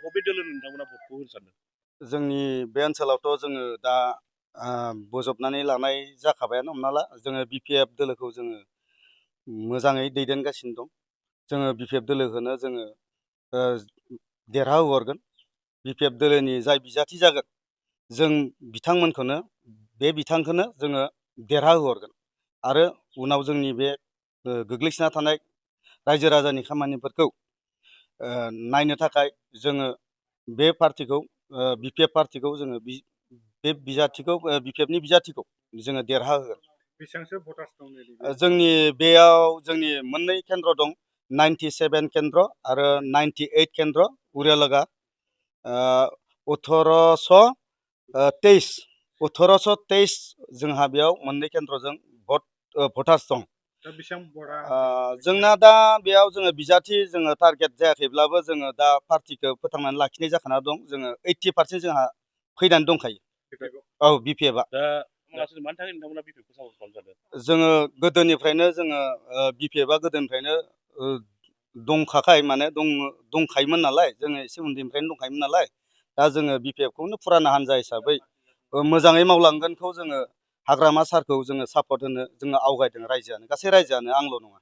बबे दोलोनो नोंथांमोना भटखौ होनो सानदों? जोंनि बे ओनसोलावथ' जोङो दा बोजबनानै लानाय जाखाबायानो हमना ला जोङो BPF दोलोखौ जोङो मोजाङै दैदेनगासिनो दं। जोङो BPF दोलोखौनो जोङो देरहाहोहरगोन। BPF दोलोनि जाय बिजाथि जागोन जों बिथांमोनखौनो बे बिथांखौनो जोङो देरहाहोहरगोन आरो उनाव जोंनि बे गोग्लैसोना थानाय रायजो राजानि खामानिफोरखौ नायनो थाखाय जोङो बे पार्टिखौ BPF पार्टिखौ जोङो बे बिजाथिखौ BPFनि बिजाथिखौ जोङो देरहाहोगोन। बेसेबांसो भटार्स दं जोंनि बेयाव जोंनि मोननै केन्द्र दं 97 केन्द्र आरो 98 केन्द्र उरियालगा 1823 जोंहा बेयाव मोननै केन्द्रजों भटार्स दं। जोंना दा बेयाव जोङो बिजाथि जोङो टारगेट जायाखैब्लाबो जोङो दा पार्टिखौ फोथांनानै लाखिनाय जाखाना दं। जोङो 80% जोंहा फैनानै दंखायो। औ BPF-आ। मानि थाखाय नोंथांमोना BPF-खौ सापर्ट खालामजादों? जोङो गोदोनिफ्रायनो जोङो BPF-आ गोदोनिफ्रायनो दंखायोमोन नालाय जोङो एसे उन्दैनिफ्रायनो दंखायोमोन नालाय दा जोङो BPF-खौनो फुराना हान्जा हिसाबै मोजाङै मावलांगोनखौ जोङो हाग्रामा सारखौ जोङो सापर्ट होनो जोङो आवगायदों रायजोआनो गासै रायजोआनो आंल' नङा।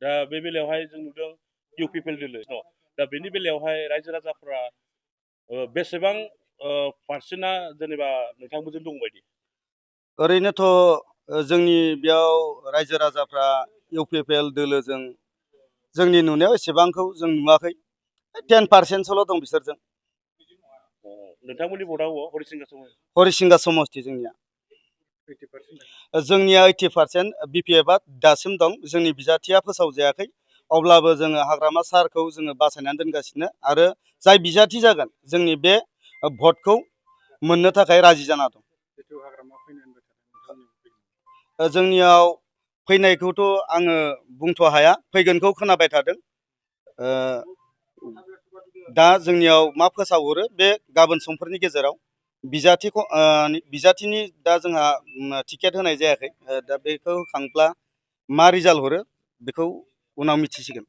दा बे बेलायावहाय जों नुदों UPPL दोलो न' दा बेनि बेलायावहाय रायजो राजाफ्रा बेसेबां पारसेन्टआ जेनेबा नोंथांमोनजों दंबायदि? ओरैनोथ' जोंनि बेयाव रायजो राजाफ्रा UPPL दोलोजों जोंनि नुनायाव एसेबांखौ जों नुवाखै 10%सोल' दं बिसोरजों। नोंथांमोननि भटआ हरिसिंगा समस्ति जोंनिया। 80%? जोंनिया 80% BPF-आ दासिम दं जोंनि बिजाथिया फोसावजायाखै अब्लाबो जोङो हाग्रामा सारखौ जोङो बासायनानै दोनगासिनो आरो जाय बिजाथि जागोन जोंनि बे भटखौ मोननो थाखाय राजि जाना दं। जोंनियाव फैनायखौथ' आङो बुंथ' हाया फैगोनखौ खोनाबाय थादों। दा जोंनियाव मा फोसावहरो बे गाबोन समफोरनि गेजेराव बिजाथिनि दा जोंहा टिकेट होनाय जायाखै दा बेखौ होखांब्ला मा रिजाल्ट हरो बेखौ उनाव मिथिसिगोन।